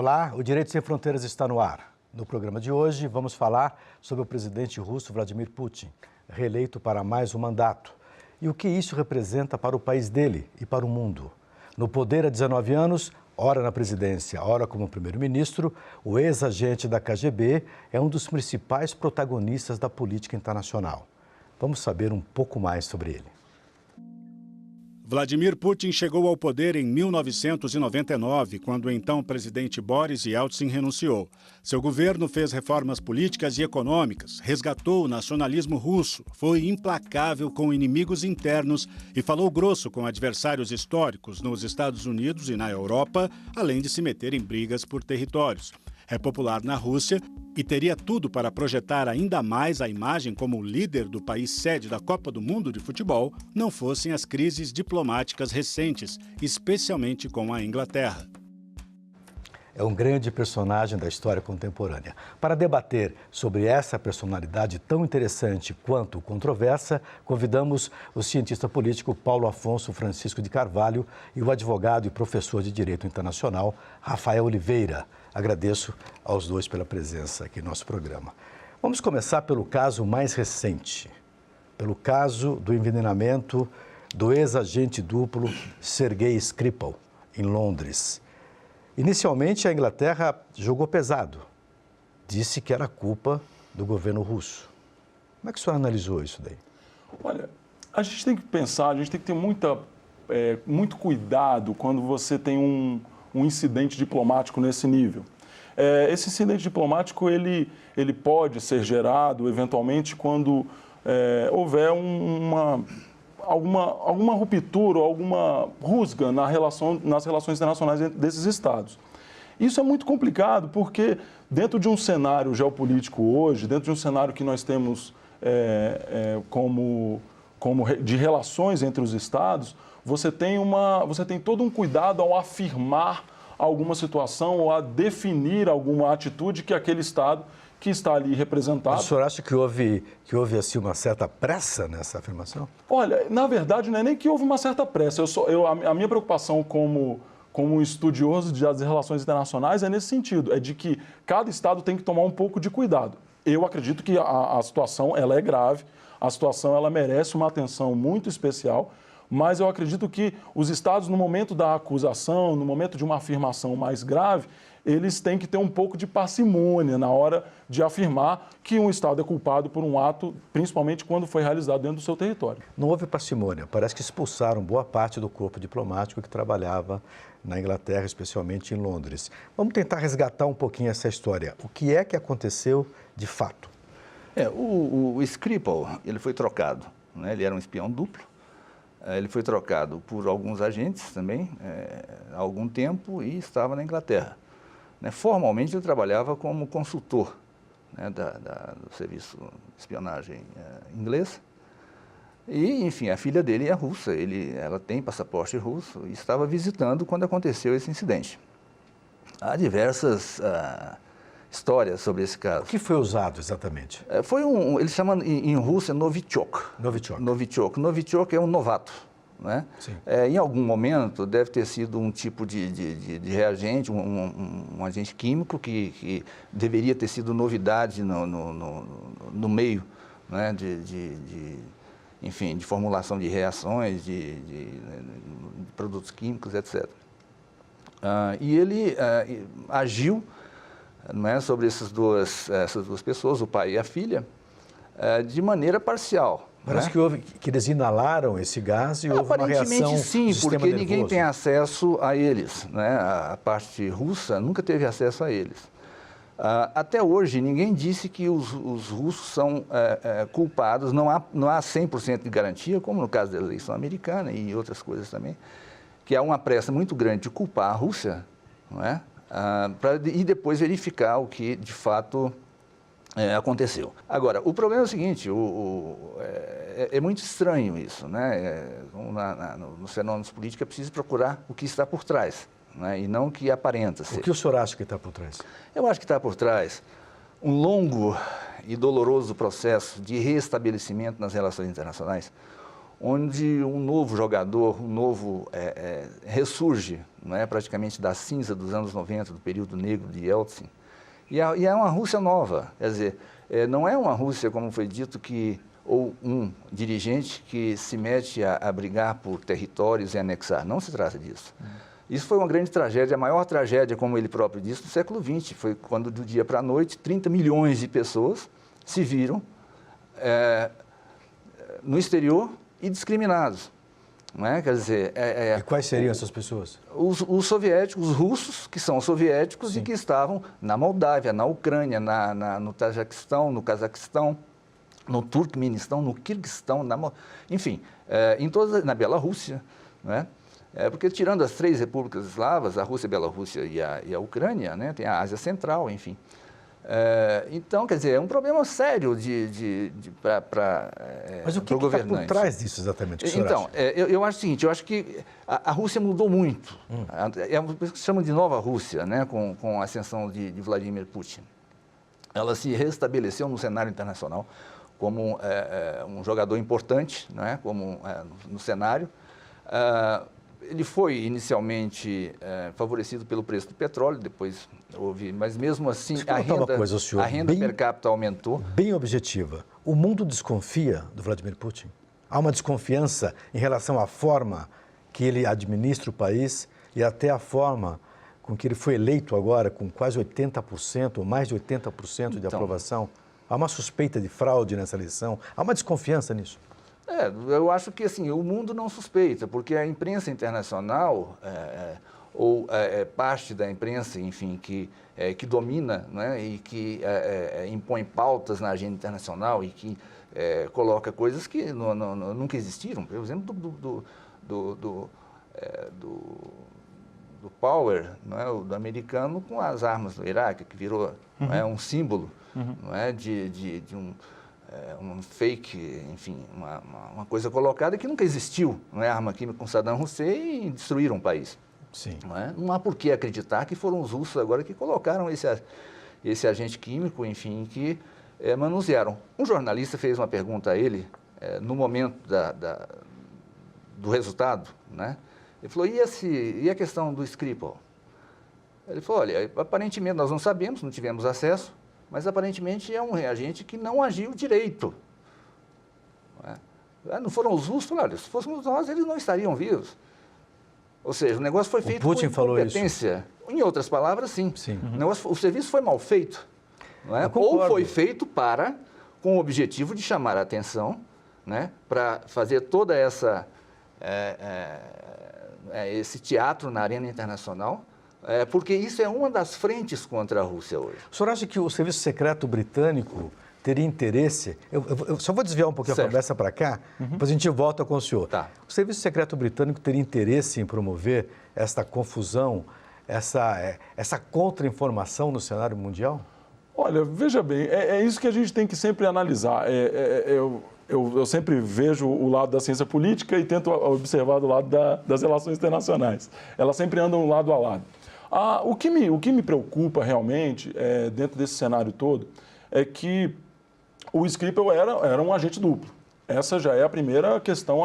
Olá, o Direito Sem Fronteiras está no ar. No programa de hoje, vamos falar sobre o presidente russo Vladimir Putin, reeleito para mais um mandato, e o que isso representa para o país dele e para o mundo. No poder há 19 anos, ora na presidência, ora como primeiro-ministro, o ex-agente da KGB é um dos principais protagonistas da política internacional. Vamos saber um pouco mais sobre ele. Vladimir Putin chegou ao poder em 1999, quando o então presidente Boris Yeltsin renunciou. Seu governo fez reformas políticas e econômicas, resgatou o nacionalismo russo, foi implacável com inimigos internos e falou grosso com adversários históricos nos Estados Unidos e na Europa, além de se meter em brigas por territórios. É popular na Rússia e teria tudo para projetar ainda mais a imagem como líder do país sede da Copa do Mundo de futebol, não fossem as crises diplomáticas recentes, especialmente com a Inglaterra. É um grande personagem da história contemporânea. Para debater sobre essa personalidade tão interessante quanto controversa, convidamos o cientista político Paulo Afonso Francisco de Carvalho e o advogado e professor de Direito Internacional Rafael Oliveira. Agradeço aos dois pela presença aqui no nosso programa. Vamos começar pelo caso mais recente, pelo caso do envenenamento do ex-agente duplo Sergei Skripal, em Londres. Inicialmente, a Inglaterra jogou pesado, disse que era culpa do governo russo. Como é que o senhor analisou isso daí? Olha, a gente tem que pensar, a gente tem que ter muito cuidado quando você tem um incidente diplomático nesse nível. Esse incidente diplomático ele pode ser gerado eventualmente quando houver alguma ruptura, alguma rusga nas relações internacionais desses estados. Isso é muito complicado porque dentro de um cenário geopolítico hoje, dentro de um cenário que nós temos de relações entre os estados, você tem todo um cuidado ao afirmar alguma situação ou a definir alguma atitude que aquele Estado que está ali representado... Mas o senhor acha que houve assim, uma certa pressa nessa afirmação? Olha, na verdade, não é nem que houve uma certa pressa. A minha preocupação como estudioso das relações internacionais é nesse sentido, é de que cada Estado tem que tomar um pouco de cuidado. Eu acredito que a situação ela é grave, a situação ela merece uma atenção muito especial, mas eu acredito que os estados, no momento da acusação, no momento de uma afirmação mais grave, eles têm que ter um pouco de parcimônia na hora de afirmar que um estado é culpado por um ato, principalmente quando foi realizado dentro do seu território. Não houve parcimônia. Parece que expulsaram boa parte do corpo diplomático que trabalhava na Inglaterra, especialmente em Londres. Vamos tentar resgatar um pouquinho essa história. O que é que aconteceu de fato? O Skripal, ele foi trocado, né? Ele era um espião duplo. Ele foi trocado por alguns agentes também, há algum tempo, e estava na Inglaterra. Formalmente, ele trabalhava como consultor, né, do serviço de espionagem inglês. E, enfim, a filha dele é russa, ela tem passaporte russo e estava visitando quando aconteceu esse incidente. Há diversas histórias sobre esse caso. O que foi usado exatamente? Eles chamam em Rússia Novichok. Novichok é um novato, né? Em algum momento deve ter sido um tipo de reagente, um agente químico que deveria ter sido novidade no meio, né? Enfim, de formulação de reações, de produtos químicos, etc. E ele agiu, não é, sobre essas duas pessoas, o pai e a filha, de maneira parcial. Parece que eles inalaram esse gás e houve uma reação. Aparentemente sim, porque ninguém tem acesso a eles, né? A parte russa nunca teve acesso a eles. Até hoje, ninguém disse que os russos são culpados, não há 100% de garantia, como no caso da eleição americana e outras coisas também, que há uma pressa muito grande de culpar a Rússia, não é? E depois verificar o que, de fato, aconteceu. Agora, o problema é o seguinte, é muito estranho isso, né? Nos fenômenos políticos é preciso procurar o que está por trás, né? E não o que aparenta ser. O que o senhor acha que está por trás? Eu acho que está por trás um longo e doloroso processo de reestabelecimento nas relações internacionais, onde um novo jogador, ressurge, não é, praticamente da cinza dos anos 90, do período negro de Yeltsin, e é uma Rússia nova, quer dizer, não é uma Rússia, como foi dito, ou um dirigente que se mete a brigar por territórios e anexar, não se trata disso. Isso foi uma grande tragédia, a maior tragédia, como ele próprio disse, do século XX, foi quando do dia para a noite 30 milhões de pessoas se viram no exterior e discriminados, não é? Quer dizer... E quais seriam essas pessoas? Os soviéticos, os russos, que são soviéticos Sim. e que estavam na Moldávia, na Ucrânia, no Tajiquistão, no Cazaquistão, no Turkmenistão, no Quirguistão, enfim, na Bielorrússia, não é? Porque tirando as 3 repúblicas eslavas, a Rússia, a Bielorrússia e a Ucrânia, né? Tem a Ásia Central, enfim. Então, quer dizer, é um problema sério para Mas o que está por trás disso exatamente? Que então, eu acho o seguinte, eu acho que a Rússia mudou muito. É uma coisa que se chama de nova Rússia, né, com a ascensão de Vladimir Putin. Ela se restabeleceu no cenário internacional como um jogador importante, né, no cenário. Ele foi inicialmente favorecido pelo preço do petróleo, depois houve, mas mesmo assim a renda per capita aumentou. Bem objetiva, o mundo desconfia do Vladimir Putin? Há uma desconfiança em relação à forma que ele administra o país e até a forma com que ele foi eleito agora, com quase 80%, ou mais de 80% de aprovação? Há uma suspeita de fraude nessa eleição? Há uma desconfiança nisso? Eu acho que assim, o mundo não suspeita, porque a imprensa internacional, ou parte da imprensa, enfim, que domina, né, e que impõe pautas na agenda internacional e que coloca coisas que nunca existiram. Por exemplo, do power, não é, do americano com as armas do Iraque, que virou um símbolo não é, de um fake, enfim, uma coisa colocada que nunca existiu, não é? Arma química com Saddam Hussein e destruíram o país. Sim. Não há por que acreditar que foram os russos agora que colocaram esse agente químico, enfim, que manusearam. Um jornalista fez uma pergunta a ele, no momento do resultado, né? Ele falou, e a questão do Skripal? Ele falou, olha, aparentemente nós não sabemos, não tivemos acesso, mas aparentemente é um reagente que não agiu direito. Não foram os russos? Olha, se fôssemos nós, eles não estariam vivos. Ou seja, o negócio foi feito com incompetência. Em outras palavras, sim. O serviço foi mal feito. Não é? Ou foi feito com o objetivo de chamar a atenção, né, para fazer toda esse teatro na arena internacional, porque isso é uma das frentes contra a Rússia hoje. O senhor acha que o Serviço Secreto Britânico teria interesse... Eu só vou desviar um pouquinho a conversa para cá, depois a gente volta com o senhor. Tá. O Serviço Secreto Britânico teria interesse em promover esta confusão, essa contra-informação no cenário mundial? Olha, veja bem, é isso que a gente tem que sempre analisar. Eu sempre vejo o lado da ciência política e tento observar do lado das relações internacionais. Elas sempre andam lado a lado. O que me preocupa realmente, dentro desse cenário todo, é que o Skripal era um agente duplo. Essa já é a primeira questão,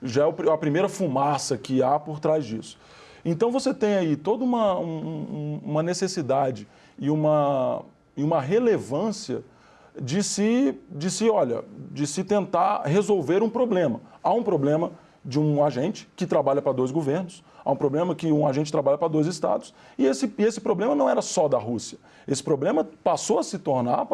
já é a primeira fumaça que há por trás disso. Então você tem aí toda uma necessidade e uma relevância de se tentar resolver um problema. Há um problema de um agente que trabalha para 2 governos, há um problema que um agente trabalha para 2 estados, e esse problema não era só da Rússia. Esse problema passou a se tornar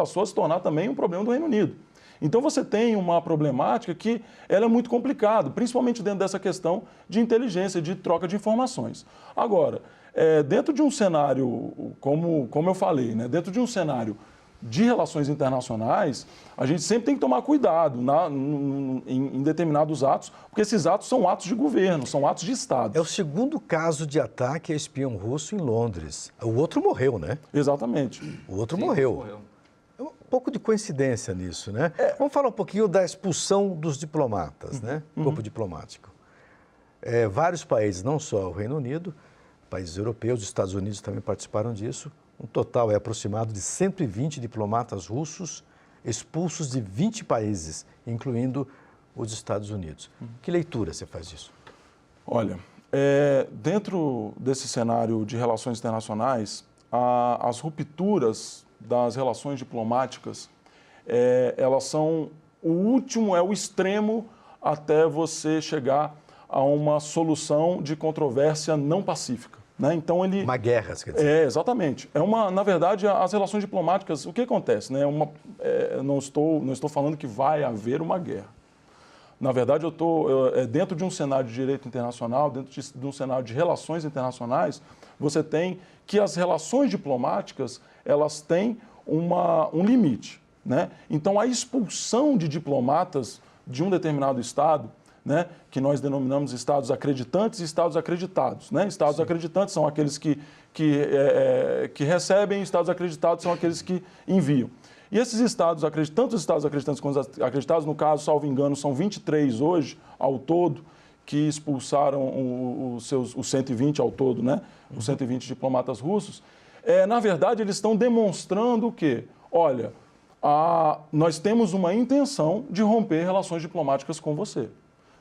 também um problema do Reino Unido. Então você tem uma problemática que ela é muito complicada, principalmente dentro dessa questão de inteligência, de troca de informações. Agora, dentro de um cenário, como eu falei, né, dentro de um cenário de relações internacionais, a gente sempre tem que tomar cuidado em determinados atos, porque esses atos são atos de governo, são atos de Estado. É o segundo caso de ataque a espião russo em Londres. O outro morreu, né? Exatamente. O outro morreu. É um pouco de coincidência nisso, né? Vamos falar um pouquinho da expulsão dos diplomatas, né? Corpo diplomático. Vários países, não só o Reino Unido, países europeus, os Estados Unidos também participaram disso. Um total aproximado de 120 diplomatas russos expulsos de 20 países, incluindo os Estados Unidos. Que leitura você faz disso? Olha, dentro desse cenário de relações internacionais, as rupturas das relações diplomáticas, elas são o último, é o extremo até você chegar a uma solução de controvérsia não pacífica. Né? Então ele... Uma guerra, quer dizer. Exatamente. Na verdade, as relações diplomáticas, o que acontece? Né? Não estou falando que vai haver uma guerra. Na verdade, dentro de um cenário de direito internacional, dentro de um cenário de relações internacionais, você tem que as relações diplomáticas, elas têm um limite. Né? Então, a expulsão de diplomatas de um determinado Estado, né, que nós denominamos estados acreditantes e estados acreditados. Né? Estados acreditantes são aqueles que recebem, estados acreditados são aqueles que enviam. E esses estados acreditantes, tanto os estados acreditantes quanto os acreditados, no caso, salvo engano, são 23 hoje, ao todo, que expulsaram os 120 ao todo, né? Os 120 diplomatas russos. Na verdade, eles estão demonstrando o quê? Olha, nós temos uma intenção de romper relações diplomáticas com você.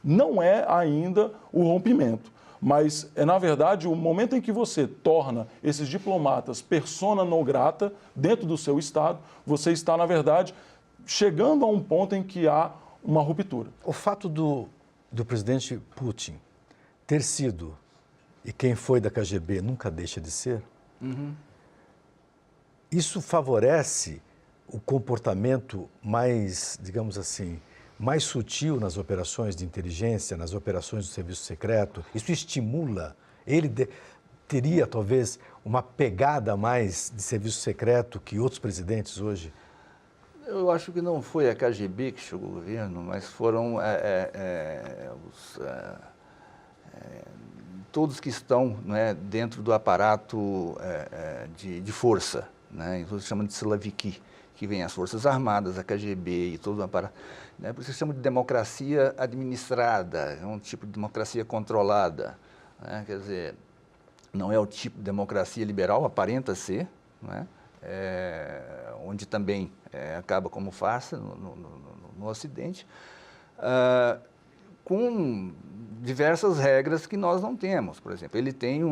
Não é ainda o rompimento, mas na verdade, o momento em que você torna esses diplomatas persona non grata dentro do seu Estado, você está, na verdade, chegando a um ponto em que há uma ruptura. O fato do presidente Putin ter sido, e quem foi da KGB nunca deixa de ser, isso favorece o comportamento mais, digamos assim, mais sutil nas operações de inteligência, nas operações do serviço secreto. Isso estimula, teria talvez uma pegada mais de serviço secreto que outros presidentes hoje? Eu acho que não foi a KGB que chegou ao governo, mas foram todos que estão, né, dentro do aparato de força, né, então se chama de silaviki, que vem as Forças Armadas, a KGB e todo o aparato. Né, por isso se chama de democracia administrada, é um tipo de democracia controlada. Né, quer dizer, não é o tipo de democracia liberal, aparenta ser, né, onde também acaba como farsa no Ocidente, com diversas regras que nós não temos. Por exemplo, ele tem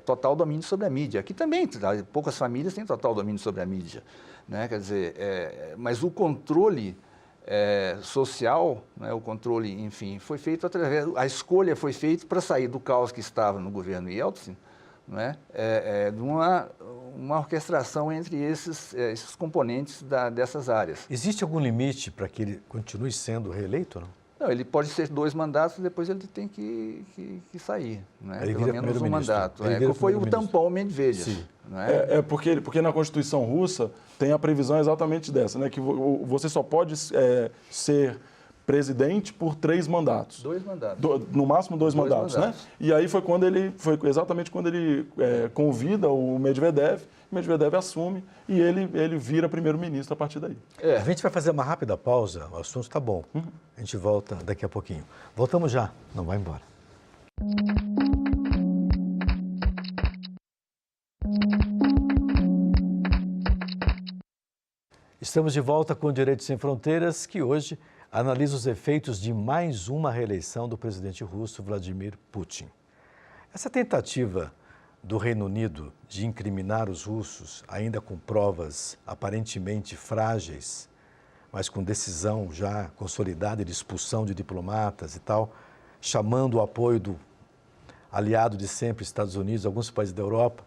total domínio sobre a mídia. Aqui também, poucas famílias têm total domínio sobre a mídia. Né? Quer dizer, mas o controle social, né, o controle, enfim, foi feito através... A escolha foi feita para sair do caos que estava no governo Yeltsin, né, de uma orquestração entre esses componentes dessas áreas. Existe algum limite para que ele continue sendo reeleito ou não? Não, ele pode ser 2 mandatos e depois ele tem que sair, né? Ele pelo menos um mandato. Foi o tampão Medvedev. Né? Porque na Constituição russa tem a previsão exatamente dessa, né? Que você só pode ser presidente por 3 mandatos. 2 mandatos. No máximo 2 mandatos, né? E aí foi exatamente quando ele convida o Medvedev assume e ele vira primeiro-ministro a partir daí. A gente vai fazer uma rápida pausa, o assunto está bom. A gente volta daqui a pouquinho. Voltamos já, não vai embora. Estamos de volta com o Direito Sem Fronteiras, que hoje analisa os efeitos de mais uma reeleição do presidente russo Vladimir Putin. Essa tentativa do Reino Unido de incriminar os russos, ainda com provas aparentemente frágeis, mas com decisão já consolidada de expulsão de diplomatas e tal, chamando o apoio do aliado de sempre, Estados Unidos, alguns países da Europa,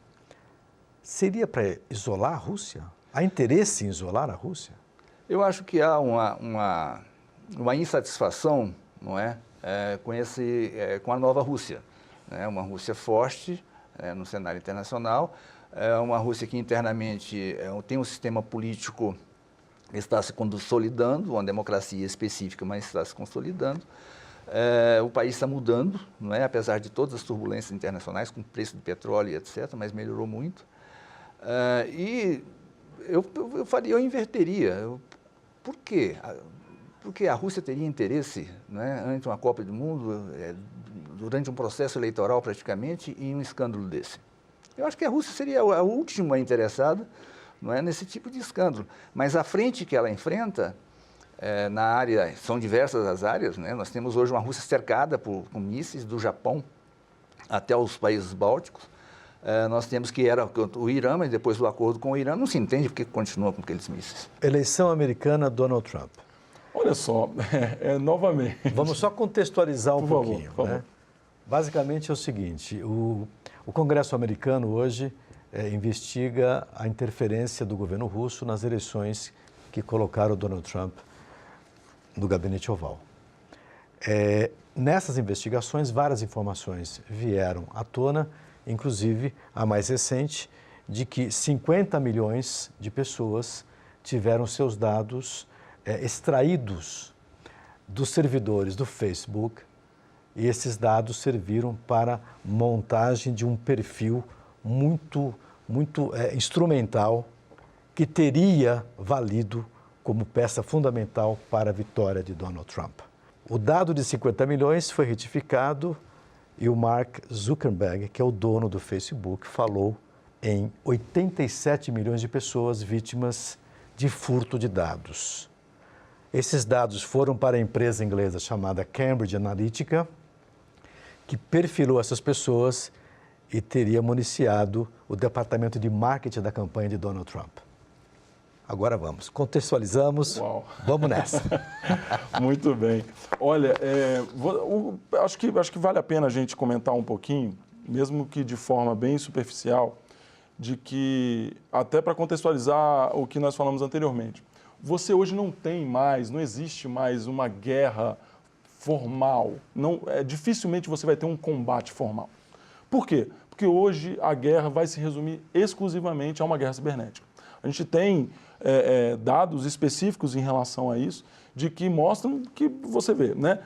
seria para isolar a Rússia? Há interesse em isolar a Rússia? Eu acho que há uma insatisfação, não é, com a nova Rússia. Né? Uma Rússia forte no cenário internacional, uma Rússia que internamente tem um sistema político que está se consolidando, uma democracia específica, mas está se consolidando. O país está mudando, não é? Apesar de todas as turbulências internacionais, com o preço do petróleo e etc., mas melhorou muito. E eu inverteria. Por quê? Porque a Rússia teria interesse, né, ante uma Copa do Mundo, durante um processo eleitoral praticamente, em um escândalo desse. Eu acho que a Rússia seria a última interessada, não é, nesse tipo de escândalo. Mas a frente que ela enfrenta na área, são diversas as áreas, né? Nós temos hoje uma Rússia cercada por mísseis do Japão até os países bálticos. Nós temos que era o Irã, mas depois do acordo com o Irã, não se entende porque continua com aqueles mísseis. Eleição americana, Donald Trump. Olha só, novamente. Vamos só contextualizar um pouquinho. Por favor. Né? Basicamente é o seguinte, o Congresso americano hoje investiga a interferência do governo russo nas eleições que colocaram o Donald Trump no gabinete oval. Nessas investigações, várias informações vieram à tona, inclusive a mais recente, de que 50 milhões de pessoas tiveram seus dados extraídos dos servidores do Facebook e esses dados serviram para montagem de um perfil muito instrumental que teria valido como peça fundamental para a vitória de Donald Trump. O dado de 50 milhões foi retificado e o Mark Zuckerberg, que é o dono do Facebook, falou em 87 milhões de pessoas vítimas de furto de dados. Esses dados foram para a empresa inglesa chamada Cambridge Analytica, que perfilou essas pessoas e teria municiado o departamento de marketing da campanha de Donald Trump. Agora vamos, contextualizamos, Uau. Vamos nessa. Muito bem. Olha, acho que vale a pena a gente comentar um pouquinho, mesmo que de forma bem superficial, de que, até para contextualizar o que nós falamos anteriormente, você hoje não existe mais uma guerra formal. Dificilmente você vai ter um combate formal. Por quê? Porque hoje a guerra vai se resumir exclusivamente a uma guerra cibernética. A gente tem dados específicos em relação a isso, de que mostram que você vê, né?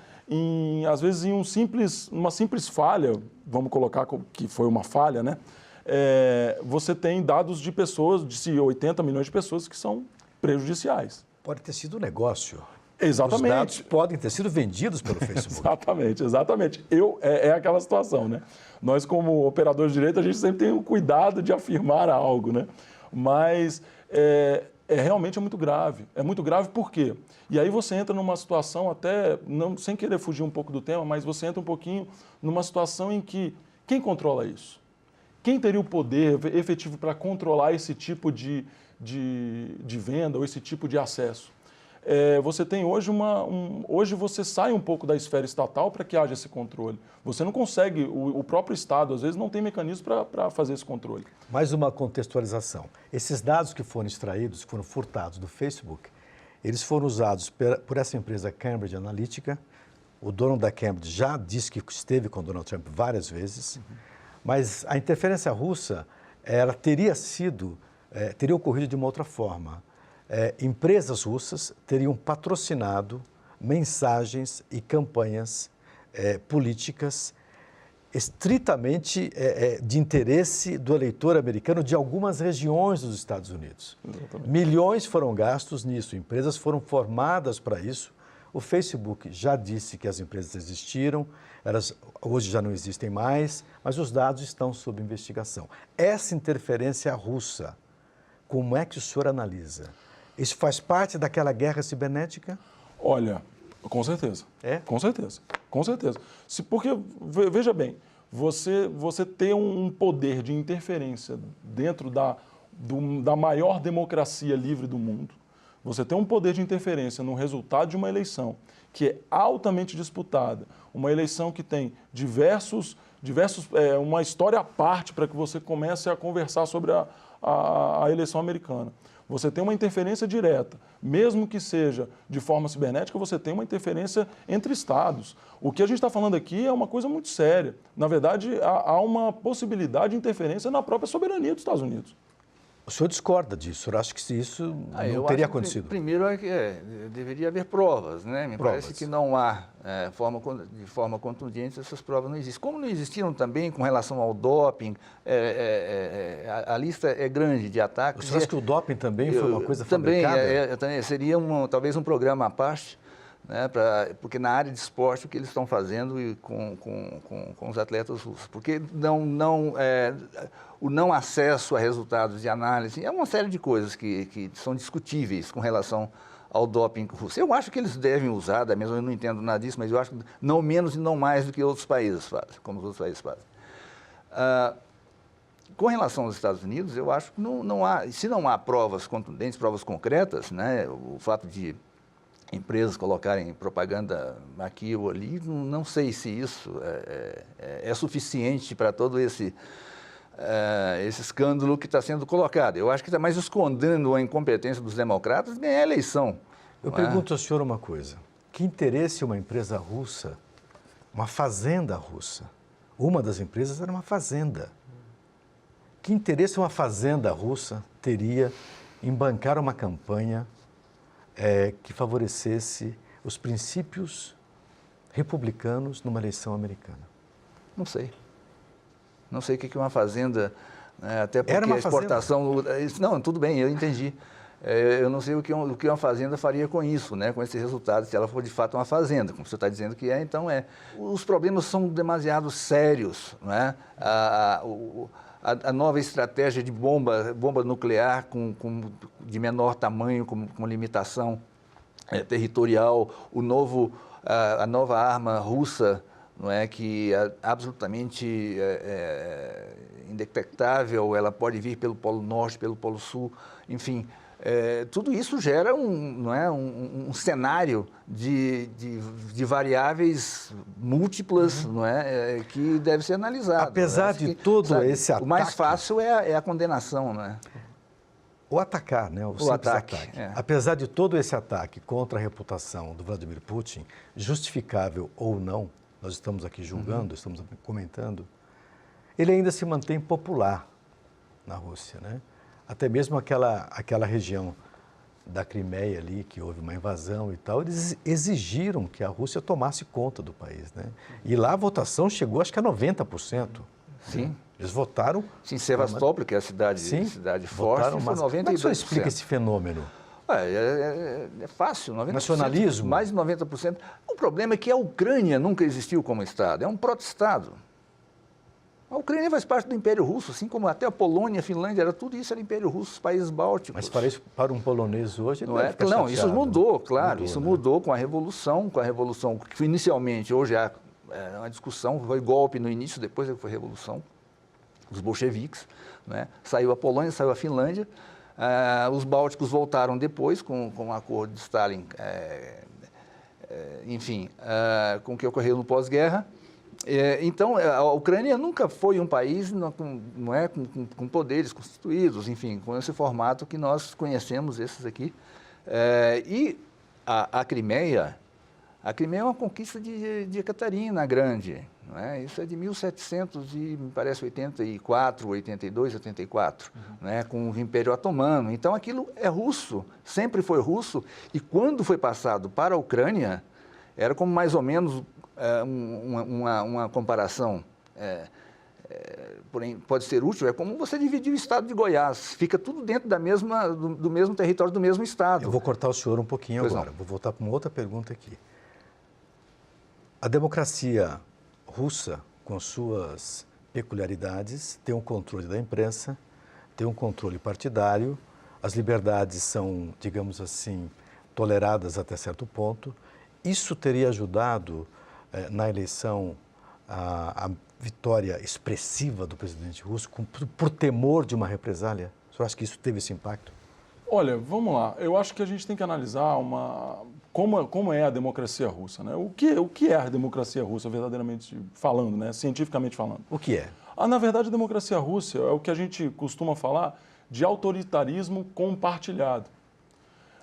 Às vezes uma simples falha, vamos colocar que foi uma falha, né? Você tem dados de pessoas, de 80 milhões de pessoas que são prejudiciais. Pode ter sido um negócio. Exatamente. Os dados podem ter sido vendidos pelo Facebook. Exatamente. É aquela situação, né? Nós, como operadores de direito, a gente sempre tem o cuidado de afirmar algo, né? Mas realmente é muito grave. É muito grave por quê? E aí você entra numa situação até, sem querer fugir um pouco do tema, mas você entra um pouquinho numa situação em que quem controla isso? Quem teria o poder efetivo para controlar esse tipo de venda ou esse tipo de acesso? Você tem hoje hoje você sai um pouco da esfera estatal para que haja esse controle. Você não consegue, o próprio Estado às vezes não tem mecanismo para fazer esse controle. Mais uma contextualização. Esses dados que foram extraídos, que foram furtados do Facebook, eles foram usados por essa empresa Cambridge Analytica. O dono da Cambridge já disse que esteve com Donald Trump várias vezes, mas a interferência russa, ela teria ocorrido de uma outra forma. Empresas russas teriam patrocinado mensagens e campanhas políticas estritamente de interesse do eleitor americano de algumas regiões dos Estados Unidos. Exatamente. Milhões foram gastos nisso, empresas foram formadas para isso. O Facebook já disse que as empresas existiram, elas hoje já não existem mais, mas os dados estão sob investigação. Essa interferência russa, como é que o senhor analisa? Isso faz parte daquela guerra cibernética? Olha, com certeza. Com certeza. Com certeza. Porque, veja bem, você ter um poder de interferência dentro da maior democracia livre do mundo, você ter um poder de interferência no resultado de uma eleição que é altamente disputada, uma eleição que tem uma história à parte para que você comece a conversar sobre a eleição americana. Você tem uma interferência direta, mesmo que seja de forma cibernética, você tem uma interferência entre estados. O que a gente está falando aqui é uma coisa muito séria. Na verdade, há uma possibilidade de interferência na própria soberania dos Estados Unidos. O senhor discorda disso? Eu acho que isso não teria acontecido. Primeiro, deveria haver provas, né? Me parece que não há, de forma contundente, essas provas não existem. Como não existiram também com relação ao doping, a lista é grande de ataques. O senhor acha que o doping também foi uma coisa fabricada? Também seria talvez um programa à parte, né, porque na área de esporte o que eles estão fazendo com os atletas russos. Porque o não acesso a resultados de análise é uma série de coisas que são discutíveis com relação ao doping russo. Eu acho que eles devem usar, da mesma, eu não entendo nada disso, mas eu acho que não menos e não mais do que outros países fazem, como os outros países fazem. Com relação aos Estados Unidos, eu acho que se não há provas contundentes, provas concretas, né, o fato de empresas colocarem propaganda aqui ou ali, não sei se isso é suficiente para todo esse escândalo que está sendo colocado. Eu acho que está mais escondendo a incompetência dos democratas ganhar a eleição. Eu pergunto ao senhor uma coisa. Que interesse uma empresa russa, uma fazenda russa, uma das empresas era uma fazenda. Que interesse uma fazenda russa teria em bancar uma campanha que favorecesse os princípios republicanos numa eleição americana? Não sei. Não sei o que é uma fazenda, até porque Era uma a exportação... Não, tudo bem, eu entendi. Eu não sei o que uma fazenda faria com isso, né, com esse resultado, se ela for de fato uma fazenda, como você está dizendo que então é. Os problemas são demasiado sérios, né? A nova estratégia de bomba nuclear de menor tamanho, com limitação territorial, a nova arma russa, não é, que é absolutamente indetectável, ela pode vir pelo Polo Norte, pelo Polo Sul, enfim, tudo isso gera um cenário de variáveis múltiplas, não é, que deve ser analisado. Apesar de todo esse ataque... O mais fácil é a condenação, não é? O atacar, né? O ataque. Apesar de todo esse ataque contra a reputação do Vladimir Putin, justificável ou não, nós estamos aqui julgando, estamos comentando, ele ainda se mantém popular na Rússia, né? Até mesmo aquela região da Crimeia ali, que houve uma invasão e tal, eles exigiram que a Rússia tomasse conta do país, né? E lá a votação chegou, acho que a 90%. Sim. Né? Eles votaram... Sim, Sevastopol, que é a cidade forte, foi 92%. Como é que o senhor explica esse fenômeno? É fácil, 90%. Nacionalismo? Mais de 90%. O problema é que a Ucrânia nunca existiu como Estado, é um proto-Estado. A Ucrânia faz parte do Império Russo, assim como até a Polônia, a Finlândia, tudo isso era Império Russo, os países bálticos. Mas para um polonês hoje, ele deve ficar Não, isso mudou, claro, isso né? mudou com a Revolução que inicialmente, hoje é uma discussão, foi golpe no início, depois foi Revolução, os bolcheviques, né? Saiu a Polônia, saiu a Finlândia, os bálticos voltaram depois com o acordo de Stalin, enfim, com o que ocorreu no pós-guerra. Então, a Ucrânia nunca foi um país com poderes constituídos, enfim, com esse formato que nós conhecemos, esses aqui. E a Crimeia é uma conquista de Catarina Grande, não é? Isso é de 1700 e, me parece, 84, 82, 84, né? Com o Império Otomano. Então, aquilo é russo, sempre foi russo, e quando foi passado para a Ucrânia, era como mais ou menos... uma comparação, porém pode ser útil, é como você dividir o estado de Goiás, fica tudo dentro do mesmo território, do mesmo estado. Eu vou cortar o senhor um pouquinho agora, vou voltar para uma outra pergunta aqui. A democracia russa, com suas peculiaridades, tem um controle da imprensa, tem um controle partidário, as liberdades são, digamos assim, toleradas até certo ponto. Isso teria ajudado na eleição a vitória expressiva do presidente russo, por temor de uma represália? O senhor acha que isso teve esse impacto? Olha, vamos lá. Eu acho que a gente tem que analisar como é a democracia russa, né? O que é a democracia russa, verdadeiramente falando, né? Cientificamente falando? O que é? Na verdade, a democracia russa é o que a gente costuma falar de autoritarismo compartilhado.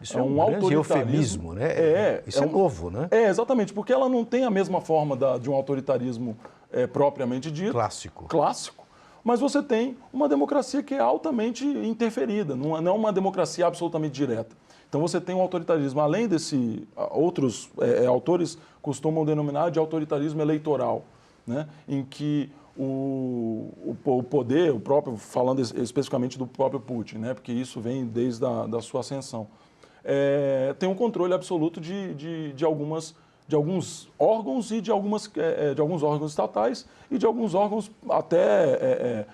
Isso é um grande eufemismo, né? Isso é novo, né? Exatamente, porque ela não tem a mesma forma de um autoritarismo propriamente dito. Clássico. Mas você tem uma democracia que é altamente interferida, não é uma democracia absolutamente direta. Então você tem um autoritarismo, além desse, outros autores costumam denominar de autoritarismo eleitoral, né? Em que o poder, falando especificamente do próprio Putin, né? Porque isso vem desde da sua ascensão. Tem um controle absoluto de alguns órgãos e de alguns órgãos estatais e de alguns órgãos até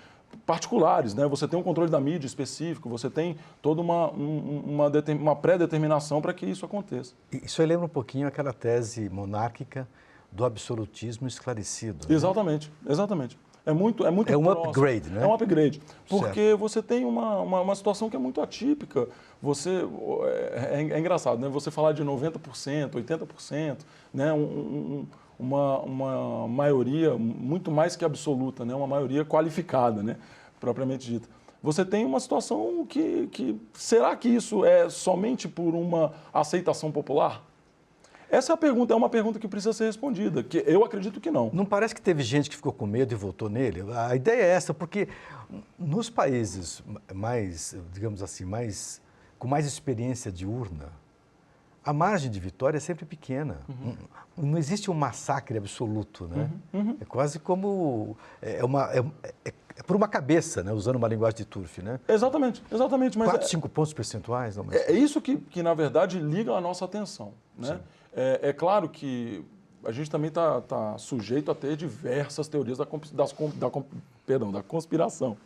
particulares, né? Você tem um controle da mídia específico, você tem toda uma pré-determinação para que isso aconteça. Isso aí lembra um pouquinho aquela tese monárquica do absolutismo esclarecido. Né? Exatamente, exatamente. É um próximo. Upgrade, né? É um upgrade, porque você tem uma situação que é muito atípica. É engraçado, né? Você falar de 90%, 80%, né? Uma maioria muito mais que absoluta, né? Uma maioria qualificada, né? Propriamente dita. Você tem uma situação que será que isso é somente por uma aceitação popular? Essa é uma pergunta que precisa ser respondida, que eu acredito que não. Não parece que teve gente que ficou com medo e votou nele? A ideia é essa, porque nos países mais, digamos assim, com mais experiência de urna, a margem de vitória é sempre pequena. Uhum. Não existe um massacre absoluto, né? É quase como... É por uma cabeça, né? Usando uma linguagem de Turf, né? Exatamente. Mas 4, 5 pontos percentuais. Não, mas... É isso que, na verdade, liga a nossa atenção, né? É claro que a gente também está sujeito a ter diversas teorias da conspiração.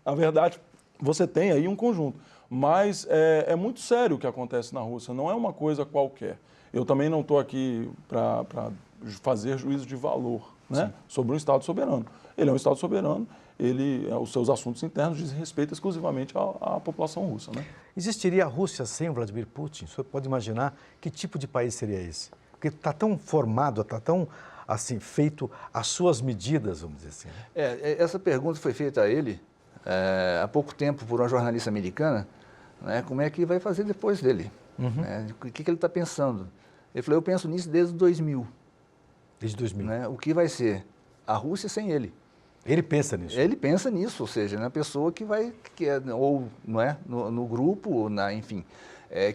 Na verdade, você tem aí um conjunto. Mas é muito sério o que acontece na Rússia, não é uma coisa qualquer. Eu também não estou aqui para fazer juízo de valor, né, sobre um Estado soberano. Ele é um Estado soberano, os seus assuntos internos dizem respeito exclusivamente à população russa. Né? Existiria a Rússia sem o Vladimir Putin? O senhor pode imaginar que tipo de país seria esse? Porque está tão formado, está tão assim, feito às suas medidas, vamos dizer assim. Né? Essa pergunta foi feita a ele há pouco tempo por uma jornalista americana, né, como é que vai fazer depois dele, né, o que ele está pensando. Ele falou, eu penso nisso desde 2000. Desde 2000. Né, o que vai ser a Rússia sem ele. Ele pensa nisso? Ele pensa nisso, ou seja, na pessoa que vai, ou não é, no grupo, enfim,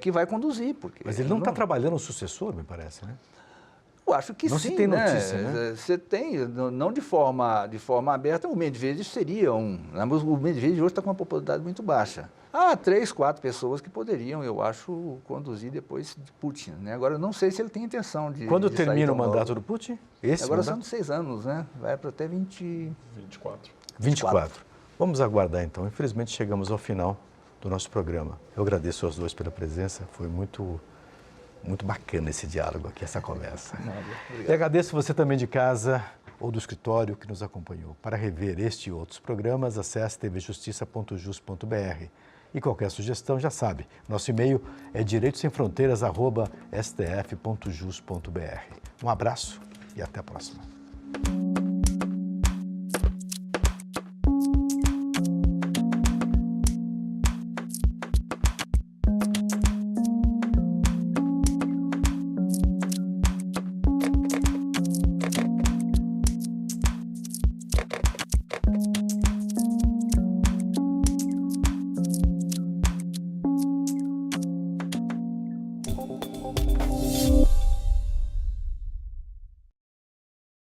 que vai conduzir. Porque mas ele não está trabalhando o sucessor, me parece, né? Eu acho que não sim, se tem né? notícia, né? Você tem, não de forma aberta, o Medvedev seria mas o Medvedev hoje está com uma popularidade muito baixa. Há 3, 4 pessoas que poderiam, eu acho, conduzir depois de Putin, né? Agora, eu não sei se ele tem intenção de Quando de termina o mandato logo. do Putin? Agora são 6 anos, né? Vai para até 24. Vamos aguardar, então. Infelizmente, chegamos ao final do nosso programa. Eu agradeço aos dois pela presença, foi muito bacana esse diálogo aqui, essa conversa. E agradeço você também de casa ou do escritório que nos acompanhou. Para rever este e outros programas, acesse tvjustiça.jus.br. E qualquer sugestão, já sabe, nosso e-mail é direitosemfronteiras@stf.jus.br. Um abraço e até a próxima.